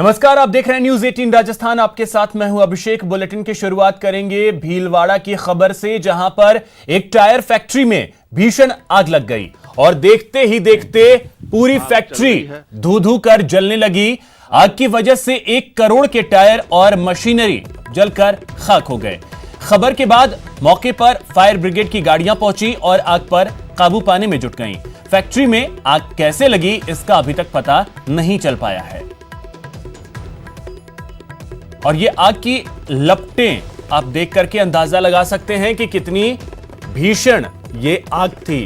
नमस्कार, आप देख रहे हैं न्यूज 18 राजस्थान। आपके साथ मैं हूं अभिषेक। बुलेटिन की शुरुआत करेंगे भीलवाड़ा की खबर से, जहां पर एक टायर फैक्ट्री में भीषण आग लग गई और देखते ही देखते पूरी फैक्ट्री धू धू कर जलने लगी। आग की वजह से 1 करोड़ के टायर और मशीनरी जलकर खाक हो गए। खबर के बाद मौके पर फायर ब्रिगेड की गाड़ियां पहुंची और आग पर काबू पाने में जुट गईं। फैक्ट्री में आग कैसे लगी, इसका अभी तक पता नहीं चल पाया है। और ये आग की लपटें आप देख करके अंदाजा लगा सकते हैं कि कितनी भीषण ये आग थी।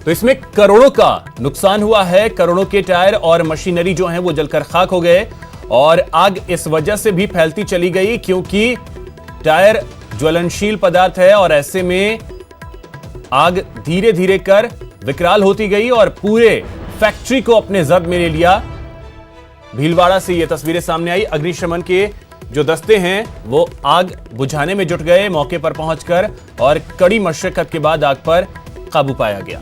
तो इसमें करोड़ों का नुकसान हुआ है। करोड़ों के टायर और मशीनरी जो हैं वो जलकर खाक हो गए। और आग इस वजह से भी फैलती चली गई क्योंकि टायर ज्वलनशील पदार्थ है और ऐसे में आग धीरे धीरे कर विकराल होती गई और पूरे फैक्ट्री को अपने जद में ले लिया। भीलवाड़ा से ये तस्वीरें सामने आई। अग्निशमन के जो दस्ते हैं वो आग बुझाने में जुट गए मौके पर पहुंचकर, और कड़ी मशक्कत के बाद आग पर काबू पाया गया।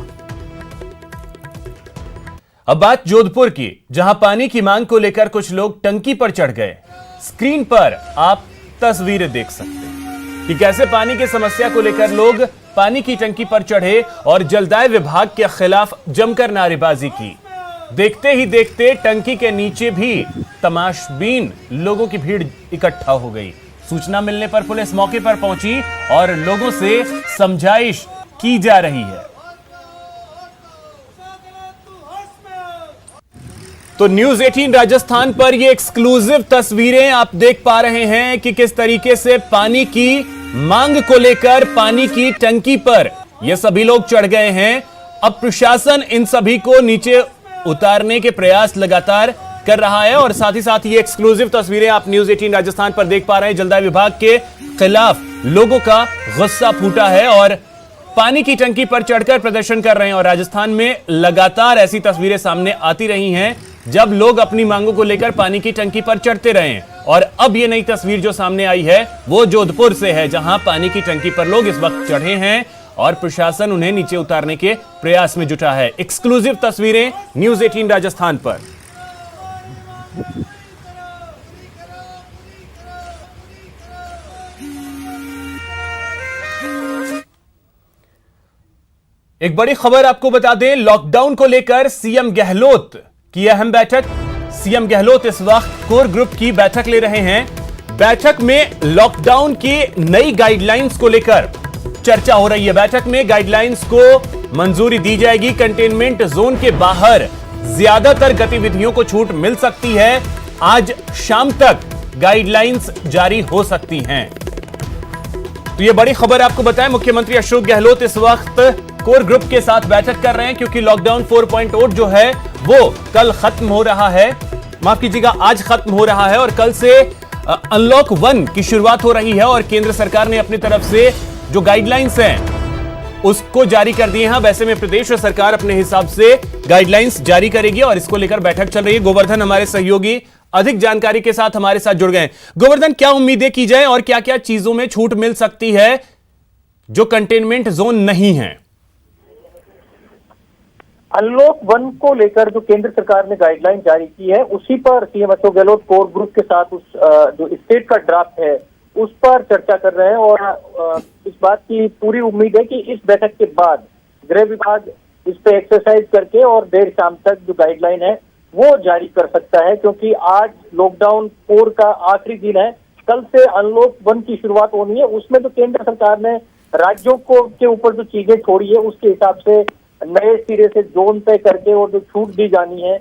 अब बात जोधपुर की, जहां पानी की मांग को लेकर कुछ लोग टंकी पर चढ़ गए। स्क्रीन पर आप तस्वीरें देख सकते हैं कि कैसे पानी की समस्या को लेकर लोग पानी की टंकी पर चढ़े और जलदाय विभाग के खिलाफ जमकर नारेबाजी की। देखते ही देखते टंकी के नीचे भी तमाशबीन लोगों की भीड़ इकट्ठा हो गई। सूचना मिलने पर पुलिस मौके पर पहुंची और लोगों से समझाइश की जा रही है। तो न्यूज 18 राजस्थान पर ये एक्सक्लूसिव तस्वीरें आप देख पा रहे हैं कि किस तरीके से पानी की मांग को लेकर पानी की टंकी पर ये सभी लोग चढ़ गए हैं। अब प्रशासन इन सभी को नीचे उतारने के प्रयास लगातार कर रहा है। और साथ ही साथ ये एक्सक्लूसिव तस्वीरें आप न्यूज 18 राजस्थान पर देख पा रहे हैं। जलदाय विभाग के खिलाफ लोगों का गुस्सा फूटा है और पानी की टंकी पर चढ़कर प्रदर्शन कर रहे हैं। और राजस्थान में लगातार ऐसी तस्वीरें सामने आती रही हैं जब लोग अपनी मांगों को लेकर पानी की टंकी पर चढ़ते रहे। और अब ये नई तस्वीर जो सामने आई है वो जोधपुर से है, जहां पानी की टंकी पर लोग इस वक्त चढ़े हैं और प्रशासन उन्हें नीचे उतारने के प्रयास में जुटा है। एक्सक्लूसिव तस्वीरें न्यूज 18 राजस्थान पर। एक बड़ी खबर आपको बता दें, लॉकडाउन को लेकर सीएम गहलोत की अहम बैठक। सीएम गहलोत इस वक्त कोर ग्रुप की बैठक ले रहे हैं। बैठक में लॉकडाउन की नई गाइडलाइंस को लेकर चर्चा हो रही है। बैठक में गाइडलाइंस को मंजूरी दी जाएगी। कंटेनमेंट जोन के बाहर ज्यादातर गतिविधियों को छूट मिल सकती है। आज शाम तक गाइडलाइंस जारी हो सकती हैं। तो यह बड़ी खबर आपको बताएं, मुख्यमंत्री अशोक गहलोत इस वक्त कोर ग्रुप के साथ बैठक कर रहे हैं क्योंकि लॉकडाउन 4.0 जो है वो कल खत्म हो रहा है, माफ कीजिएगा आज खत्म हो रहा है और कल से अनलॉक 1 की शुरुआत हो रही है। और केंद्र सरकार ने अपनी तरफ से जो गाइडलाइंस हैं उसको जारी कर दिए हैं। वैसे में प्रदेश सरकार अपने हिसाब से गाइडलाइंस जारी करेगी और इसको लेकर बैठक चल रही है। गोवर्धन हमारे सहयोगी अधिक जानकारी के साथ हमारे साथ जुड़ गए। गोवर्धन, क्या उम्मीदें की जाए और क्या क्या चीजों में छूट मिल सकती है जो कंटेनमेंट जोन नहीं है? अनलॉक 1 को लेकर जो केंद्र सरकार ने गाइडलाइन जारी की है उसी पर CM Ashok Gehlot core group के साथ उस जो स्टेट का ड्राफ्ट है उस पर चर्चा कर रहे हैं। और इस बात की पूरी उम्मीद है कि इस बैठक के बाद गृह विभाग इस पे एक्सरसाइज करके और देर शाम तक जो गाइडलाइन है वो जारी कर सकता है, क्योंकि आज लॉकडाउन 4 का आखिरी दिन है। कल से अनलॉक 1 की शुरुआत होनी है। उसमें जो केंद्र सरकार ने राज्यों को के ऊपर जो चीजें छोड़ी है उसके हिसाब से नए सिरे से जोन तय करके और जो छूट दी जानी है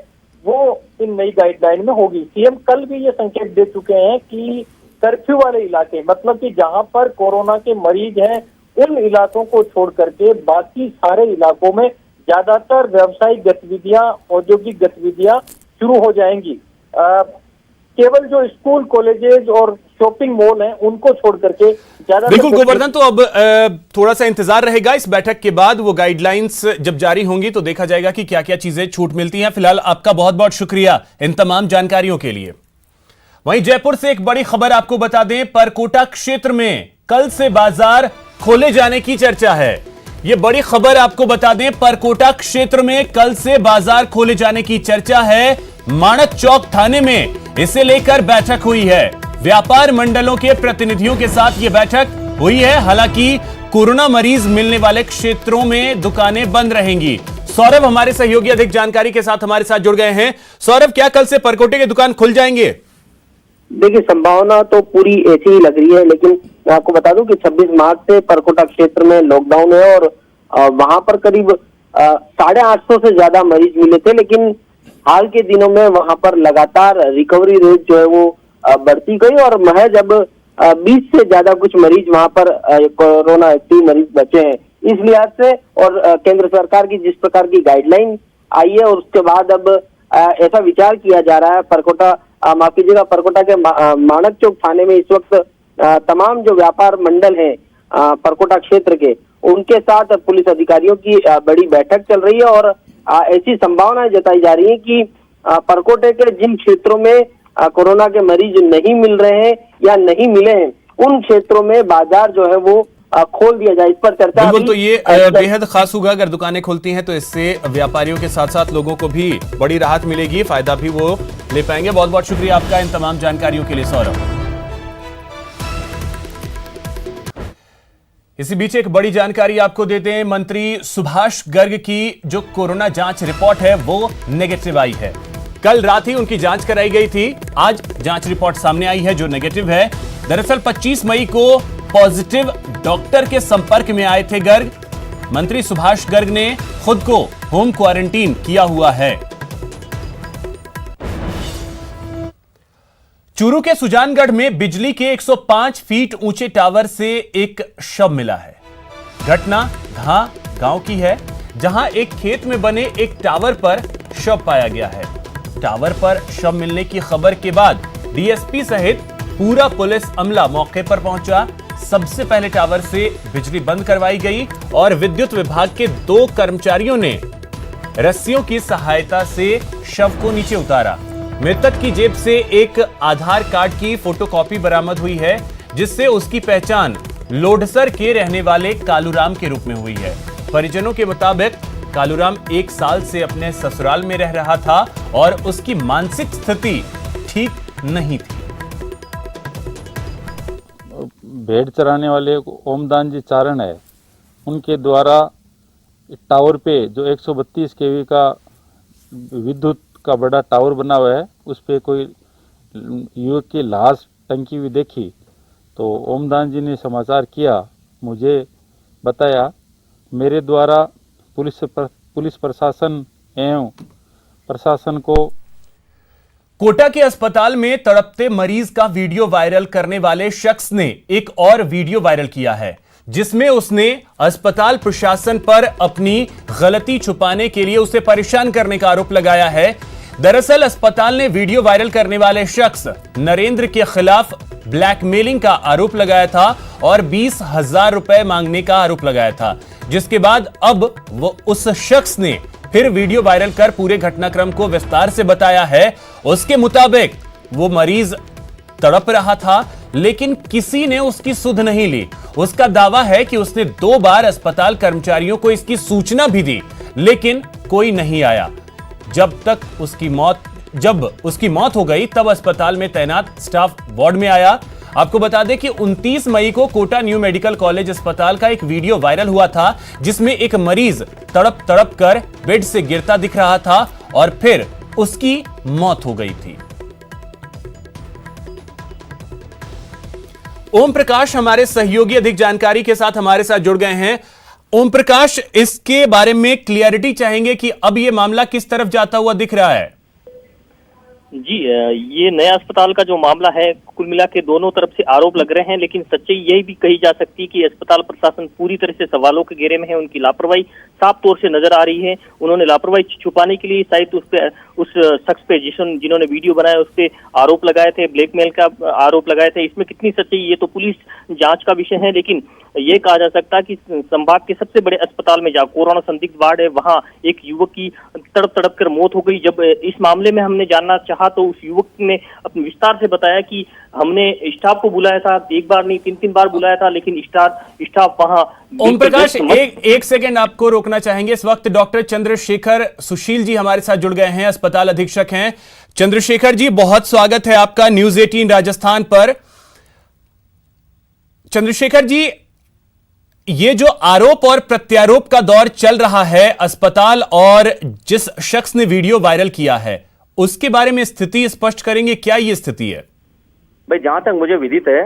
वो इन नई गाइडलाइन में होगी। सीएम कल भी ये संकेत दे चुके हैं कि कर्फ्यू वाले इलाके, मतलब कि जहां पर कोरोना के मरीज हैं उन इलाकों को छोड़ करके बाकी सारे इलाकों में ज्यादातर व्यावसायिक गतिविधियां, औद्योगिक गतिविधियां शुरू हो जाएंगी। केवल जो स्कूल, कॉलेजेस और शॉपिंग मॉल हैं उनको छोड़ करके ज्यादा। बिल्कुल गोवर्धन, तो अब थोड़ा सा इंतजार रहेगा। इस बैठक के बाद वो गाइडलाइंस जब जारी होंगी तो देखा जाएगा कि क्या क्या चीजें छूट मिलती हैं। फिलहाल आपका बहुत बहुत शुक्रिया इन तमाम जानकारियों के लिए। वहीं जयपुर से एक बड़ी खबर आपको बता दें, परकोटा क्षेत्र में कल से बाजार खोले जाने की चर्चा है। ये बड़ी खबर आपको बता दें, परकोटा क्षेत्र में कल से बाजार खोले जाने की चर्चा है। माणक चौक थाने में इसे लेकर बैठक हुई है। व्यापार मंडलों के प्रतिनिधियों के साथ यह बैठक हुई है। हालांकि कोरोना मरीज मिलने वाले क्षेत्रों में दुकानें बंद रहेंगी। सौरभ हमारे सहयोगी अधिक जानकारी के साथ हमारे साथ जुड़ गए हैं। सौरभ, क्या कल से परकोटे की दुकान खुल जाएंगे? देखिए, संभावना तो पूरी ऐसी ही लग रही है, लेकिन मैं आपको बता दूं कि 26 मार्च से परकोटा क्षेत्र में लॉकडाउन है और वहां पर करीब 850 से ज्यादा मरीज मिले थे। लेकिन हाल के दिनों में वहां पर लगातार रिकवरी रेट जो है वो बढ़ती गई और महज अब 20 से ज्यादा कुछ मरीज वहां पर कोरोना एक्टिव मरीज बचे हैं। इस लिहाज से और केंद्र सरकार की जिस प्रकार की गाइडलाइन आई है और उसके बाद अब ऐसा विचार किया जा रहा है परकोटा माफ कीजिएगा परकोटा के माणक चौक थाने में इस वक्त तमाम जो व्यापार मंडल हैं परकोटा क्षेत्र के, उनके साथ पुलिस अधिकारियों की बड़ी बैठक चल रही है और ऐसी संभावनाएं जताई जा रही है कि परकोटे के जिन क्षेत्रों में कोरोना के मरीज नहीं मिल रहे हैं या नहीं मिले हैं, उन क्षेत्रों में बाजार जो है वो खोल दिया जाए। इस पर चर्चा बिल्कुल, तो ये बेहद खास होगा अगर दुकानें खुलती हैं, तो इससे व्यापारियों के साथ साथ लोगों को भी बड़ी राहत मिलेगी, फायदा भी वो ले पाएंगे। बहुत बहुत शुक्रिया आपका इन तमाम जानकारियों के लिए सौरभ। इसी बीच एक बड़ी जानकारी आपको देते हैं। मंत्री सुभाष गर्ग की जो कोरोना जांच रिपोर्ट है वो नेगेटिव आई है। कल रात ही उनकी जांच कराई गई थी, आज जांच रिपोर्ट सामने आई है जो नेगेटिव है। दरअसल 25 मई को पॉजिटिव डॉक्टर के संपर्क में आए थे गर्ग। मंत्री सुभाष गर्ग ने खुद को होम क्वारंटीन किया हुआ है। चूरू के सुजानगढ़ में बिजली के 105 फीट ऊंचे टावर से एक शव मिला है। घटना घा गांव की है, जहां एक खेत में बने एक टावर पर शव पाया गया है। टावर पर शव मिलने की खबर के बाद डीएसपी सहित पूरा पुलिस अमला मौके पर पहुंचा। सबसे पहले टावर से बिजली बंद करवाई गई और विद्युत विभाग के 2 कर्मचारियों ने रस्सियों की सहायता से शव को नीचे उतारा। मृतक की जेब से एक आधार कार्ड की फोटोकॉपी बरामद हुई है, जिससे उसकी पहचान लोडसर के रहने वाले कालूराम के रूप में हुई है। परिजनों के मुताबिक कालूराम 1 साल से अपने ससुराल में रह रहा था और उसकी मानसिक स्थिति ठीक नहीं थी। भेड़ चराने वाले ओमदान जी चारण है, उनके द्वारा टावर पे जो 132 केवी का विद्युत का बड़ा टावर बना हुआ है, उस पे कोई युवक की लाश टंकी हुई देखी, तो ओमदान जी ने समाचार किया, मुझे बताया। मेरे द्वारा पुलिस प्रशासन एवं प्रशासन को कोटा के अस्पताल में तड़पते मरीज का वीडियो वायरल करने वाले शख्स ने एक और वीडियो वायरल किया है, जिसमें उसने अस्पताल प्रशासन पर अपनी गलती छुपाने के लिए उसे परेशान करने का आरोप लगाया है। दरअसल अस्पताल ने वीडियो वायरल करने वाले शख्स नरेंद्र के खिलाफ ब्लैकमेलिंग का आरोप लगाया था और 20,000 रुपए मांगने का आरोप लगाया था, जिसके बाद अब वो उस शख्स ने फिर वीडियो वायरल कर पूरे घटनाक्रम को विस्तार से बताया है। उसके मुताबिक वो मरीज तड़प रहा था, लेकिन किसी ने उसकी सुध नहीं ली। उसका दावा है कि उसने 2 बार अस्पताल कर्मचारियों को इसकी सूचना भी दी, लेकिन कोई नहीं आया। जब उसकी मौत हो गई, तब अस्पताल में तैनात स्टाफ वार्ड में आया। आपको बता दें कि 29 मई को कोटा न्यू मेडिकल कॉलेज अस्पताल का एक वीडियो वायरल हुआ था, जिसमें एक मरीज तड़प कर बेड से गिरता दिख रहा था और फिर उसकी मौत हो गई थी। ओम प्रकाश हमारे सहयोगी अधिक जानकारी के साथ हमारे साथ जुड़ गए हैं। ओम प्रकाश, इसके बारे में क्लियरिटी चाहेंगे कि अब यह मामला किस तरफ जाता हुआ दिख रहा है? जी, ये नया अस्पताल का जो मामला है, कुल मिला के दोनों तरफ से आरोप लग रहे हैं, लेकिन सच्चाई यही भी कही जा सकती है कि अस्पताल प्रशासन पूरी तरह से सवालों के घेरे में है। उनकी लापरवाही साफ तौर से नजर आ रही है। उन्होंने लापरवाही छुपाने के लिए शायद उस शख्स पे जिन्होंने वीडियो बनाया उस पे आरोप लगाए थे, ब्लैकमेल का आरोप लगाए थे। इसमें कितनी सच्चाई, ये तो पुलिस जांच का विषय है, लेकिन ये कहा जा सकता है कि संभाग के सबसे बड़े अस्पताल में जहाँ कोरोना संदिग्ध वार्ड है, वहाँ एक युवक की तड़प कर मौत हो गई। जब इस मामले में हमने जानना चाहा कहा तो उस युवक ने अपने विस्तार से बताया कि हमने स्टाफ को बुलाया था, एक बार नहीं 3 बार बुलाया था, लेकिन स्टाफ वहां। ओम प्रकाश, एक सेकंड आपको रोकना चाहेंगे। इस वक्त डॉक्टर चंद्रशेखर सुशील जी हमारे साथ जुड़ गए हैं, अस्पताल अधीक्षक हैं। चंद्रशेखर जी, बहुत स्वागत है आपका न्यूज 18 राजस्थान पर। चंद्रशेखर जी, ये जो आरोप और प्रत्यारोप का दौर चल रहा है अस्पताल और जिस शख्स ने वीडियो वायरल किया है उसके बारे में स्थिति स्पष्ट करेंगे, क्या ये स्थिति है? भाई जहां तक मुझे विदित है,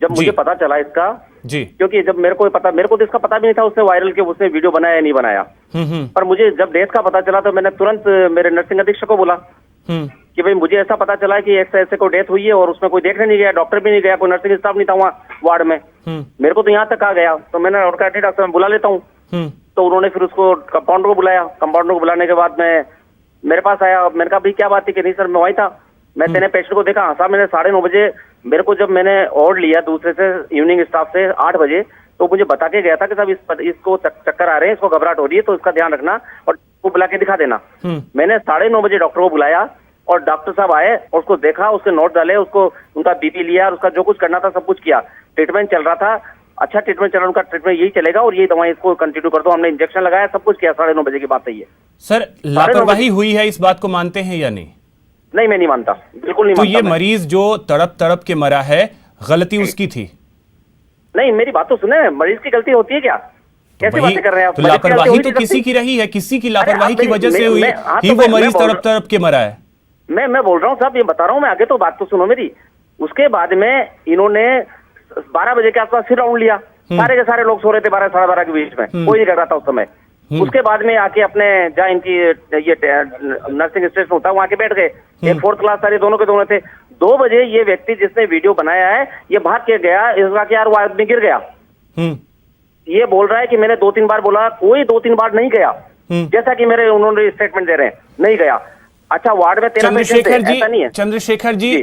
जब मुझे पता चला इसका जी, क्योंकि जब मेरे को तो इसका पता भी नहीं था उसने वायरल के उसने वीडियो बनाया या नहीं बनाया। पर मुझे जब डेथ का पता चला तो मैंने तुरंत मेरे नर्सिंग अधीक्षक को बोला कि भाई मुझे ऐसा पता चला है कि ऐसे कोई डेथ हुई है और उसमें कोई देखने नहीं गया, डॉक्टर भी नहीं गया, कोई नर्सिंग स्टाफ नहीं था वहाँ वार्ड में। मेरे को तो यहाँ तक आ गया, तो मैंने डॉक्टर बुला लेता हूँ। तो उन्होंने फिर उसको कंपाउंडर को बुलाया। कंपाउंडर को बुलाने के बाद में मेरे पास आया। मैंने कहा भाई क्या बात थी? कि नहीं सर मैं वही था, मैं तेने पेशेंट को देखा। हाँ, मैंने 9:30 बजे मेरे को जब मैंने ऑर्डर लिया दूसरे से इवनिंग स्टाफ से 8 बजे, तो मुझे बता के गया था कि साहब इसको चक्कर आ रहे हैं, इसको घबराहट हो रही है, तो इसका ध्यान रखना और उसको बुला के दिखा देना। मैंने 9:30 बजे डॉक्टर को बुलाया और डॉक्टर साहब आए और उसको देखा, उसके नोट डाले, उसको उनका बीपी लिया और उसका जो कुछ करना था सब कुछ किया। ट्रीटमेंट चल रहा था, अच्छा ट्रीटमेंट चल रहा, उनका ट्रीटमेंट यही चलेगा और यही दवाएं इसको कंटिन्यू कर दो। हमने इंजेक्शन लगाया, सब कुछ किया। 9:30 बजे की बात है ये। सर, लापरवाही हुई है, इस बात को मानते हैं या नहीं? नहीं, मैं नहीं मानता, बिल्कुल नहीं तो मानता। ये मरीज जो तड़प के मरा है, गलती उसकी थी? नहीं, मेरी बात तो सुने, मरीज की गलती होती है क्या? कैसी बातें कर रहे हैं आप? तो लापरवाही तो किसी की रही है, किसी की लापरवाही की वजह से हुई ही वो मरीज तड़प के मरा है। मैं बोल रहा हूँ साहब, ये बता रहा हूँ मैं, आगे तो बात तो सुनो मेरी। उसके बाद में इन्होंने 12 बजे के आसपास फिर राउंड लिया। सारे के सारे लोग सो रहे थे 12 साढ़े 12 के बीच में, कोई नहीं कर रहा था उस समय। उसके बाद में आके अपने जहाँ इनकी ये नर्सिंग स्टेशन होता है वहां के बैठ गए। एक 4th क्लास सारे दोनों के दोनों थे। 2 बजे ये व्यक्ति जिसने वीडियो बनाया है ये भाग के गया, इसका कि यार वो आदमी गिर गया। ये बोल रहा है कि मैंने 2-3 बार बोला, कोई 2-3 बार नहीं गया, जैसा कि मेरे उन्होंने स्टेटमेंट दे रहे हैं, नहीं गया। अच्छा, वार्ड में 13 पेशेंट थे, ऐसा नहीं है। चंद्रशेखर जी,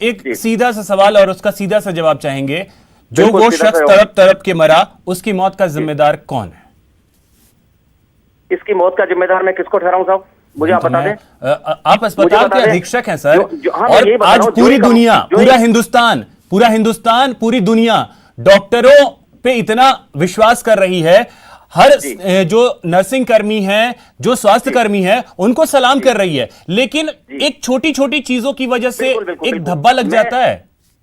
एक सीधा सा सवाल और उसका सीधा सा जवाब चाहेंगे। जो बिल्कुल वो सीधा शख्स सा तड़प के मरा, उसकी मौत का जिम्मेदार कौन है? इसकी मौत का जिम्मेदार मैं किसको ठहराऊं साहब? मुझे आप बता दें। आप अस्पताल के अधीक्षक हैं सर, हाँ, और आज पूरी दुनिया, पूरा हिंदुस्तान, पूरी दुनिया डॉक्टरों पे इतना विश्वास कर रही है। हर जो नर्सिंग कर्मी हैं, जो स्वास्थ्य कर्मी हैं, उनको सलाम कर रही है, लेकिन एक छोटी छोटी चीजों की वजह से एक धब्बा लग जाता है।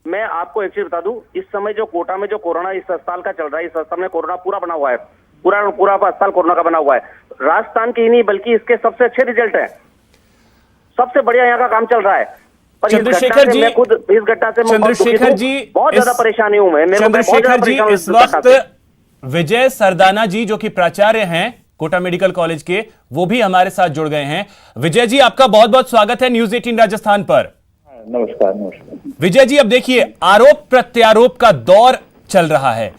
मैं आपको एक चीज बता दूं, इस समय जो कोटा में जो कोरोना इस अस्पताल का चल रहा है, इस अस्पताल में कोरोना पूरा बना हुआ है, पूरा अस्पताल कोरोना का बना हुआ है। राजस्थान के ही नहीं बल्कि इसके सबसे अच्छे रिजल्ट है, सबसे बढ़िया यहाँ का काम चल रहा है। पर चंद्रशेखर जी, मैं खुद इस घटना से चंद्रशेखर जी बहुत ज्यादा परेशानी हूं मैं। चंद्रशेखर जी, इस वक्त विजय सरदाना जी जो कि प्राचार्य हैं कोटा मेडिकल कॉलेज के, वो भी हमारे साथ जुड़ गए हैं। विजय जी, आपका बहुत बहुत स्वागत है न्यूज 18 राजस्थान पर। नमस्कार। विजय जी, अब देखिए, आरोप प्रत्यारोप का दौर चल रहा है,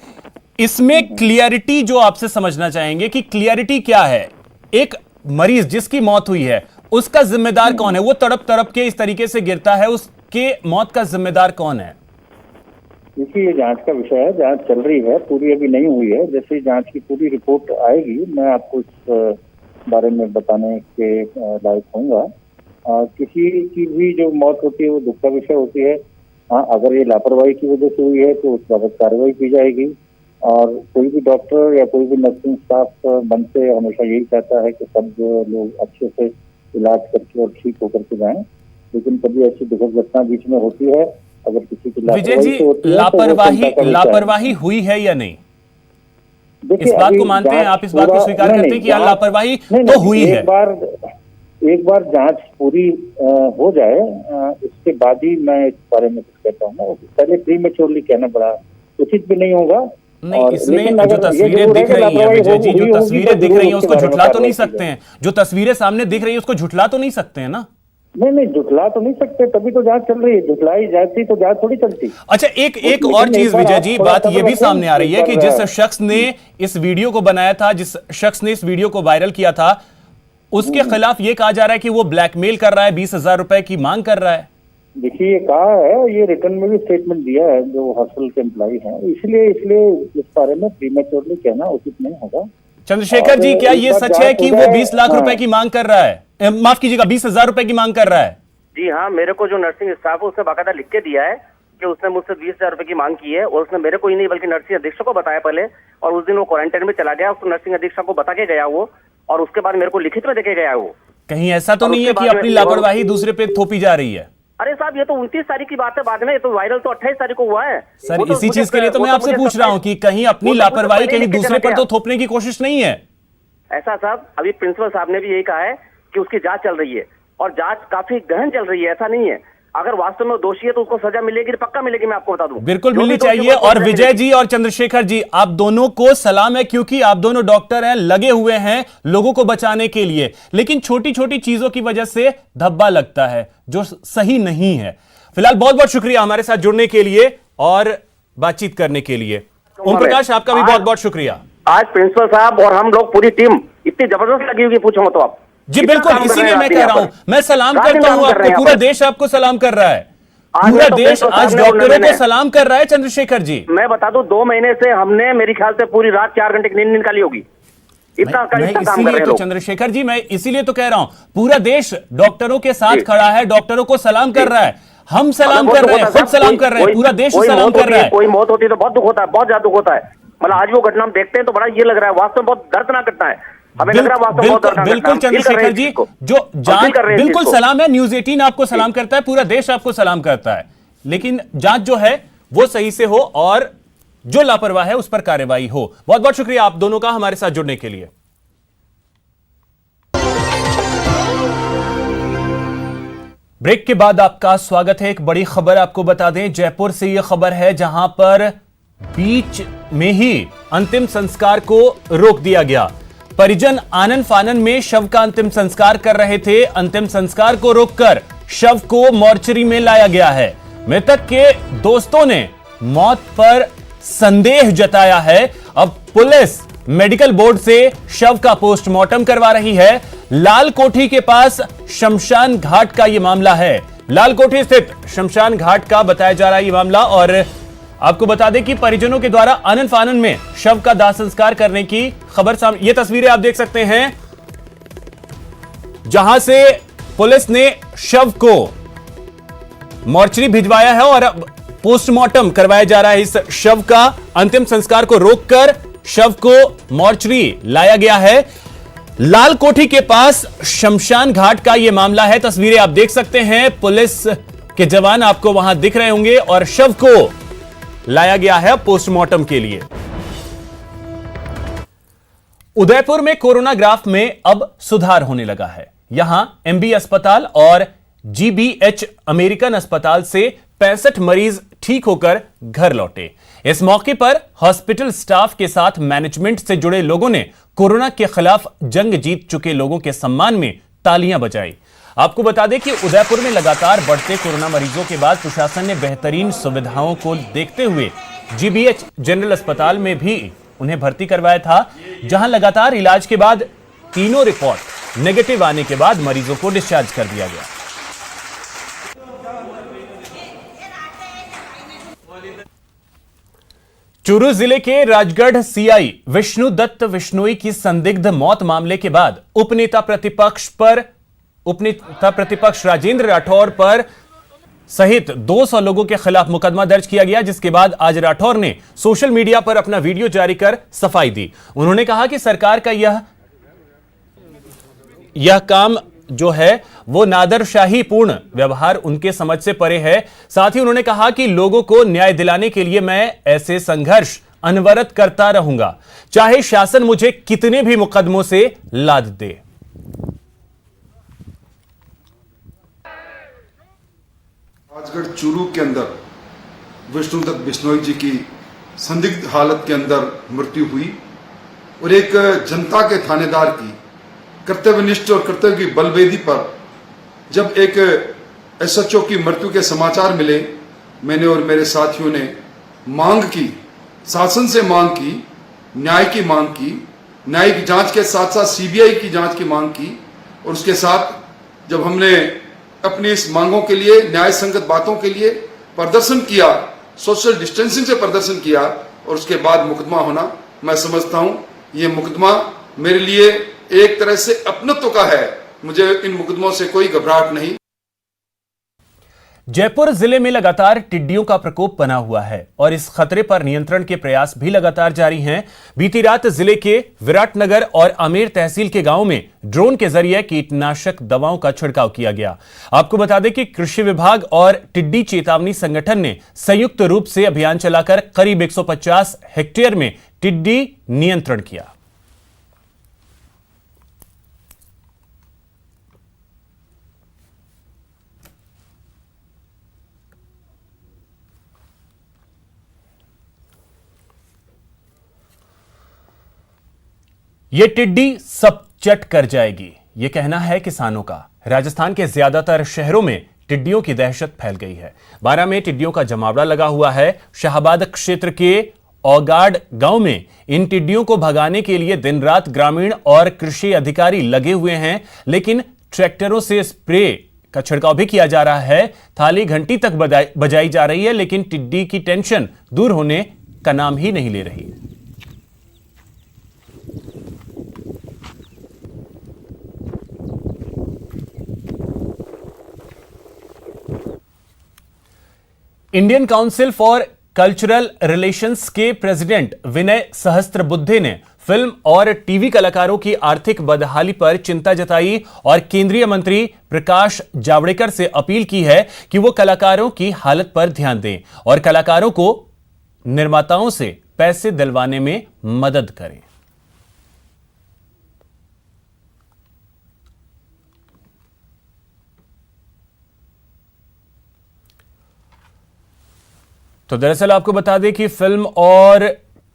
इसमें क्लियरिटी जो आपसे समझना चाहेंगे कि क्लियरिटी क्या है? एक मरीज जिसकी मौत हुई है उसका जिम्मेदार कौन है? वो तड़प के इस तरीके से गिरता है, उसके मौत का जिम्मेदार कौन है? देखिए, ये जांच का विषय है, जांच चल रही है, पूरी अभी नहीं हुई है। जैसे जांच की पूरी रिपोर्ट आएगी मैं आपको इस बारे में बताने के लायक होऊंगा। किसी की भी जो मौत होती है वो दुख का विषय होती है। हाँ, अगर ये लापरवाही की वजह से हुई है तो उस बाबत कार्रवाई की जाएगी। और कोई भी डॉक्टर या कोई भी नर्सिंग स्टाफ मन से हमेशा यही चाहता है कि सब लोग अच्छे से इलाज करके और ठीक होकर के जाएं, लेकिन कभी ऐसी दुखद घटना बीच में होती है। अगर किसी की विजय जी, लापरवाही हुई है या नहीं? इस बात को मानते हैं आप? इस बात को स्वीकार करते हैं कि यहाँ लापरवाही तो हुई है? एक बार जांच पूरी हो जाए इसके बाद ही मैं इस बारे में कुछ कहता हूँ। पहले प्रीमेच्योरली कहना बड़ा उचित भी नहीं होगा। नहीं, इसमें जो तस्वीरें दिख रही हैं विजय जी, जो तस्वीरें दिख रही हैं उसको झुठला तो नहीं सकते हैं? जो तस्वीरें सामने दिख रही है उसको झुठला तो नहीं सकते हैं ना? नहीं, झुठला तो नहीं सकते, तभी तो जांच चल रही है। झुठलाई जाती तो जांच थोड़ी चलती। अच्छा, एक और चीज विजय जी, बात ये भी सामने आ रही है कि जिस शख्स ने इस वीडियो को बनाया था, जिस शख्स ने इस वीडियो को वायरल किया था, उसके खिलाफ ये कहा जा रहा है कि वो ब्लैकमेल कर रहा है, 20,000 रुपए की मांग कर रहा है। देखिए, ये कहा है, ये रिटर्न में भी स्टेटमेंट दिया है जो हॉस्पिटल के एम्प्लॉई हैं, इसलिए इस बारे में प्रीमेच्योरली कहना उचित नहीं होगा। चंद्रशेखर जी, क्या ये सच है कि वो 20 लाख रुपए की मांग कर रहा है? माफ कीजिएगा, 20,000 रुपए की मांग कर रहा है? जी हाँ, मेरे को जो नर्सिंग स्टाफ है उसने बाकायदा लिख के दिया है कि उसने मुझसे 20,000 रुपए की मांग की है, और उसने मेरे को ही नहीं बल्कि नर्सिंग अधीक्षक को बताया पहले, और उस दिन वो क्वारंटाइन में चला गया, उसको नर्सिंग अधीक्षक को बता के गया वो, और उसके बाद मेरे को लिखित में देके गया वो। कहीं ऐसा तो नहीं है कि अपनी लापरवाही दूसरे पे थोपी जा रही है? अरे साहब, ये तो 29 तारीख की बात है, बाद में ये तो वायरल तो 28 तारीख को हुआ है सर। इसी चीज के लिए तो मैं आपसे पूछ रहा हूं कि कहीं अपनी लापरवाही कहीं दूसरे पर तो थोपने की कोशिश नहीं है? ऐसा साहब, अभी प्रिंसिपल साहब ने भी यही कहा है कि उसकी जांच चल रही है, और जांच काफी गहन चल रही है, ऐसा नहीं है। अगर वास्तव में दोषी है तो उसको सजा मिलेगी, पक्का मिलेगी, मैं आपको बता दूं। बिल्कुल मिलनी चाहिए। और विजय जी और चंद्रशेखर जी, आप दोनों को सलाम है, क्योंकि आप दोनों डॉक्टर हैं, लगे हुए हैं लोगों को बचाने के लिए, लेकिन छोटी छोटी चीजों की वजह से धब्बा लगता है जो सही नहीं है। फिलहाल बहुत बहुत शुक्रिया हमारे साथ जुड़ने के लिए और बातचीत करने के लिए। ओम प्रकाश, आपका भी बहुत बहुत शुक्रिया। आज प्रिंसिपल साहब और हम लोग पूरी टीम इतनी जबरदस्त लगी हुई, पूछो तो आप। जी बिल्कुल, इसीलिए मैं कह रहा हूं, मैं सलाम करता हूं आपको, पूरा देश आपको सलाम कर रहा है, पूरा देश आज डॉक्टरों को सलाम कर रहा है। चंद्रशेखर जी, मैं बता दूं, 2 महीने से हमने मेरे ख्याल से पूरी रात 4 घंटे की नींद निकाली होगी, इतना काम कर रहे हैं। चंद्रशेखर जी, मैं इसीलिए तो कह रहा हूं, पूरा देश डॉक्टरों के साथ खड़ा है, डॉक्टरों को सलाम कर रहा है, हम सलाम कर रहे हैं, खुद सलाम कर रहे हैं, पूरा देश सलाम कर रहा है। कोई मौत होती है तो बहुत दुख होता है, बहुत ज्यादा दुख होता है। मतलब आज वो घटना हम देखते हैं तो बड़ा ये लग रहा है, वास्तव में बहुत दर्दनाक घटना है, हमें लग रहा है वास्तव में बहुत दर्दनाक। बिल्कुल चंद्रशेखर जी, जो जांच, बिल्कुल सलाम है, न्यूज 18 आपको सलाम करता है, पूरा देश आपको सलाम करता है, लेकिन जांच जो है वो सही से हो और जो लापरवाह है उस पर कार्रवाई हो। बहुत बहुत शुक्रिया आप दोनों का हमारे साथ जुड़ने के लिए। ब्रेक के बाद आपका स्वागत है। एक बड़ी खबर आपको बता दें, जयपुर से यह खबर है जहां पर बीच में ही अंतिम संस्कार को रोक दिया गया। परिजन आनन फानन में शव का अंतिम संस्कार कर रहे थे, अंतिम संस्कार को रोककर शव को मोर्चरी में लाया गया है। मृतक के दोस्तों ने मौत पर संदेह जताया है। अब पुलिस मेडिकल बोर्ड से शव का पोस्टमार्टम करवा रही है। लाल कोठी के पास शमशान घाट का यह मामला है, लाल कोठी स्थित शमशान घाट का बताया जा रहा है यह मामला। और आपको बता दें कि परिजनों के द्वारा आनन फानन में शव का दाह संस्कार करने की खबर सामने, ये तस्वीरें आप देख सकते हैं जहां से पुलिस ने शव को मोर्चरी भिजवाया है और अब पोस्टमार्टम करवाया जा रहा है। इस शव का अंतिम संस्कार को रोककर शव को मोर्चरी लाया गया है। लाल कोठी के पास शमशान घाट का यह मामला है, तस्वीरें आप देख सकते हैं, पुलिस के जवान आपको वहां दिख रहे होंगे और शव को लाया गया है पोस्टमार्टम के लिए। उदयपुर में कोरोना ग्राफ में अब सुधार होने लगा है। यहां एमबी अस्पताल और जीबीएच अमेरिकन अस्पताल से 65 मरीज ठीक होकर घर लौटे। इस मौके पर हॉस्पिटल स्टाफ के साथ मैनेजमेंट से जुड़े लोगों ने कोरोना के खिलाफ जंग जीत चुके लोगों के सम्मान में तालियां बजाई। आपको बता दें कि उदयपुर में लगातार बढ़ते कोरोना मरीजों के बाद प्रशासन ने बेहतरीन सुविधाओं को देखते हुए जीबीएच जनरल अस्पताल में भी उन्हें भर्ती करवाया था, जहां लगातार इलाज के बाद तीनों रिपोर्ट नेगेटिव आने के बाद मरीजों को डिस्चार्ज कर दिया गया। चूरू जिले के राजगढ़ सीआई विष्णु दत्त विश्नोई की संदिग्ध मौत मामले के बाद उपनेता प्रतिपक्ष राजेंद्र राठौर पर सहित 200 लोगों के खिलाफ मुकदमा दर्ज किया गया, जिसके बाद आज राठौर ने सोशल मीडिया पर अपना वीडियो जारी कर सफाई दी। उन्होंने कहा कि सरकार का यह काम जो है वो नादरशाही पूर्ण व्यवहार उनके समझ से परे है। साथ ही उन्होंने कहा कि लोगों को न्याय दिलाने के लिए मैं ऐसे संघर्ष अनवरत करता रहूंगा, चाहे शासन मुझे कितने भी मुकदमों से लाद दे। राजगढ़ चूरू के अंदर विष्णुदत्त बिश्नोई जी की संदिग्ध हालत के अंदर मृत्यु हुई और एक जनता के थानेदार की कर्तव्यनिष्ठ और कर्तव्य की बलवेदी पर जब एक एसएचओ की मृत्यु के समाचार मिले, मैंने और मेरे साथियों ने मांग की, शासन से मांग की, न्याय की मांग की, न्यायिक जांच के साथ साथ सीबीआई की जांच की मांग की। और उसके साथ जब हमने अपनी इस मांगों के लिए, न्याय संगत बातों के लिए प्रदर्शन किया, सोशल डिस्टेंसिंग से प्रदर्शन किया और उसके बाद मुकदमा होना, मैं समझता हूं ये मुकदमा मेरे लिए एक तरह से अपनत्व का है। मुझे इन मुकदमों से कोई घबराहट नहीं। जयपुर जिले में लगातार टिड्डियों का प्रकोप बना हुआ है और इस खतरे पर नियंत्रण के प्रयास भी लगातार जारी हैं। बीती रात जिले के विराटनगर और आमेर तहसील के गांवों में ड्रोन के जरिए कीटनाशक दवाओं का छिड़काव किया गया। आपको बता दें कि कृषि विभाग और टिड्डी चेतावनी संगठन ने संयुक्त रूप से अभियान चलाकर करीब 150 हेक्टेयर में टिड्डी नियंत्रण किया। ये टिड्डी सब चट कर जाएगी, ये कहना है किसानों का। राजस्थान के ज्यादातर शहरों में टिड्डियों की दहशत फैल गई है। बारां में टिड्डियों का जमावड़ा लगा हुआ है। शाहबाद क्षेत्र के औगाड गांव में इन टिड्डियों को भगाने के लिए दिन रात ग्रामीण और कृषि अधिकारी लगे हुए हैं, लेकिन ट्रैक्टरों से स्प्रे का छिड़काव भी किया जा रहा है। थाली घंटी तक बजाई जा रही है, लेकिन टिड्डी की टेंशन दूर होने का नाम ही नहीं ले रही। Indian council for cultural relations के प्रेसिडेंट विनय सहस्त्रबुद्धे ने फिल्म और टीवी कलाकारों की आर्थिक बदहाली पर चिंता जताई और केंद्रीय मंत्री प्रकाश जावड़ेकर से अपील की है कि वो कलाकारों की हालत पर ध्यान दें और कलाकारों को निर्माताओं से पैसे दिलवाने में मदद करें। तो दरअसल आपको बता दें कि फिल्म और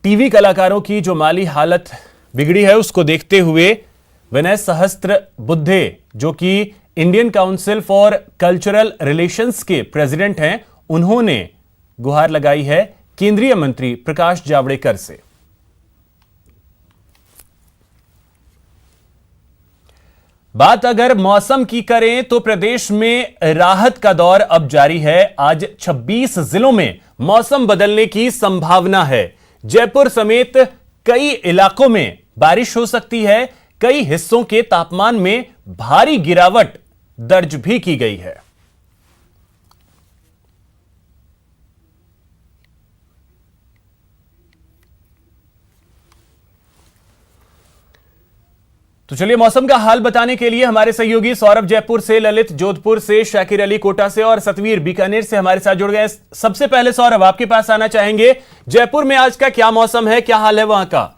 टीवी कलाकारों की जो माली हालत बिगड़ी है, उसको देखते हुए विनय सहस्त्रबुद्धे, जो कि Indian council for cultural relations के प्रेसिडेंट हैं, उन्होंने गुहार लगाई है केंद्रीय मंत्री प्रकाश जावड़ेकर से। बात अगर मौसम की करें तो प्रदेश में राहत का दौर अब जारी है। आज 26 जिलों में मौसम बदलने की संभावना है। जयपुर समेत कई इलाकों में बारिश हो सकती है। कई हिस्सों के तापमान में भारी गिरावट दर्ज भी की गई है। तो चलिए मौसम का हाल बताने के लिए हमारे सहयोगी सौरभ जयपुर से, ललित जोधपुर से, शाकिर अली कोटा से और सतवीर बीकानेर से हमारे साथ जुड़ गए। सबसे पहले सौरभ, आपके पास आना चाहेंगे। जयपुर में आज का क्या मौसम है, क्या हाल है वहां का?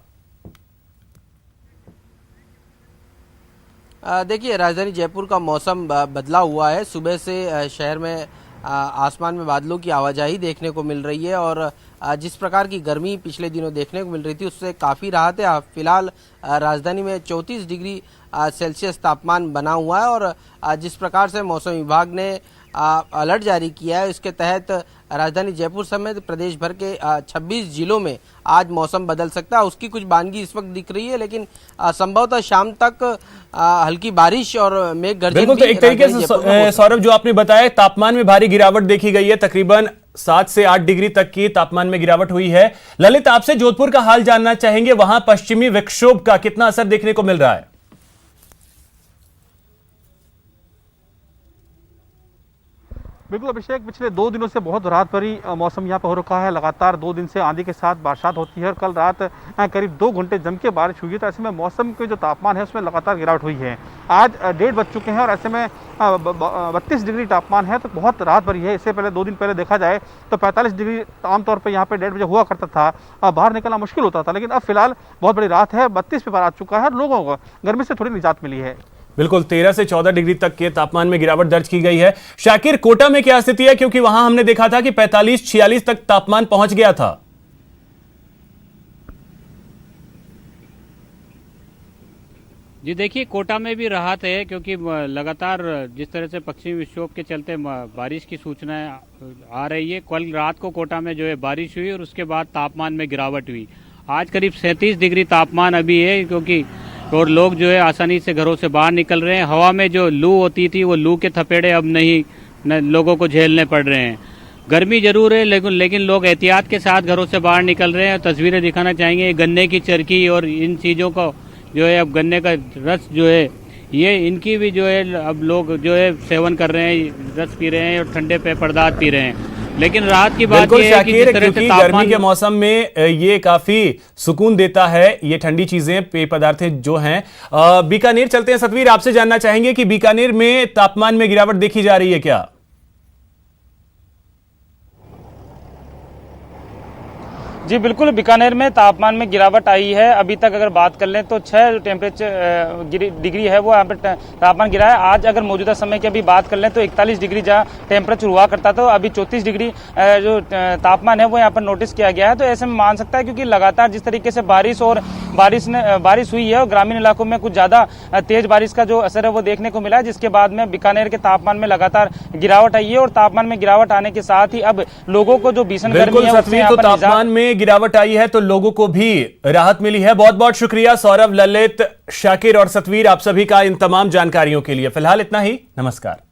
देखिए, राजधानी जयपुर का मौसम बदला हुआ है। सुबह से शहर में आसमान में बादलों की आवाजाही देखने को मिल रही है और जिस प्रकार की गर्मी पिछले दिनों देखने को मिल रही थी उससे काफ़ी राहत है। फिलहाल राजधानी में 34 डिग्री सेल्सियस तापमान बना हुआ है और जिस प्रकार से मौसम विभाग ने अलर्ट जारी किया है, इसके तहत राजधानी जयपुर समेत प्रदेश भर के 26 जिलों में आज मौसम बदल सकता है। उसकी कुछ बानगी इस वक्त दिख रही है, लेकिन संभवतः शाम तक हल्की बारिश और मेघ गर्जन। बिल्कुल, तो एक तरीके से सौरभ, जो आपने बताया, तापमान में भारी गिरावट देखी गई है। तकरीबन 7 से 8 डिग्री तक की तापमान में गिरावट हुई है। ललित, आपसे जोधपुर का हाल जानना चाहेंगे। वहां पश्चिमी विक्षोभ का कितना असर देखने को मिल रहा है? बिल्कुल अभिषेक, पिछले 2 दिनों से बहुत रात भरी मौसम यहाँ पर हो रखा है। लगातार 2 दिन से आंधी के साथ बरसात होती है और कल रात करीब 2 घंटे जम के बारिश हुई है। तो ऐसे में मौसम के जो तापमान है उसमें लगातार गिरावट हुई है। आज 1:30 बज चुके हैं और ऐसे में 32 डिग्री तापमान है, तो बहुत रात भरी है। इससे पहले 2 दिन पहले देखा जाए तो 45 डिग्री आमतौर पर यहाँ पे 1:30 बजे हुआ करता था, बाहर निकलना मुश्किल होता था। लेकिन अब फिलहाल बहुत बड़ी रात है, 32 पे पार आ चुका है और लोगों को गर्मी से थोड़ी निजात मिली है। बिल्कुल, 13 से 14 डिग्री तक के तापमान में गिरावट दर्ज की गई है। शाकिर, कोटा में क्या स्थिति है, क्योंकि वहां हमने देखा था कि 45-46 तक तापमान पहुंच गया था। जी देखिए, कोटा में भी राहत है, क्योंकि लगातार जिस तरह से पश्चिमी विक्षोभ के चलते बारिश की सूचनाएं आ रही है। कल रात को कोटा में जो है बारिश हुई और उसके बाद तापमान में गिरावट हुई। आज करीब 37 डिग्री तापमान अभी है, क्योंकि और लोग जो है आसानी से घरों से बाहर निकल रहे हैं। हवा में जो लू होती थी वो लू के थपेड़े अब नहीं लोगों को झेलने पड़ रहे हैं। गर्मी जरूर है, लेकिन लोग एहतियात के साथ घरों से बाहर निकल रहे हैं। तस्वीरें दिखाना चाहेंगे, गन्ने की चरखी और इन चीज़ों को जो है, अब गन्ने का रस जो है ये इनकी भी जो है अब लोग जो है सेवन कर रहे हैं, रस पी रहे हैं और ठंडे पेय पदार्थ पी रहे हैं। लेकिन राहत की बात बिल्कुल ये है कि जिस तरह क्योंकि से गर्मी के मौसम में ये काफी सुकून देता है, ये ठंडी चीजें, पेय पदार्थ जो हैं। बीकानेर चलते हैं। सतवीर, आपसे जानना चाहेंगे कि बीकानेर में तापमान में गिरावट देखी जा रही है क्या? जी बिल्कुल, बीकानेर में तापमान में गिरावट आई है। अभी तक अगर बात कर लें तो 6 टेम्परेचर डिग्री है वो यहाँ पर तापमान गिरा है। आज अगर मौजूदा समय की अभी बात कर लें तो 41 डिग्री जहाँ टेम्परेचर हुआ करता था, अभी 34 डिग्री जो तापमान है वो यहाँ पर नोटिस किया गया है। तो ऐसे में मान सकता है क्योंकि लगातार जिस तरीके से बारिश हुई है और ग्रामीण इलाकों में कुछ ज्यादा तेज बारिश का जो असर है वो देखने को मिला है, जिसके बाद में बीकानेर के तापमान में लगातार गिरावट आई है। और तापमान में गिरावट आने के साथ ही अब लोगों को जो भीषण गर्मी है उससे यहाँ पर तापमान में गिरावट आई है तो लोगों को भी राहत मिली है। बहुत बहुत शुक्रिया सौरभ, ललित, शाकिर और सतवीर, आप सभी का इन तमाम जानकारियों के लिए। फिलहाल इतना ही, नमस्कार।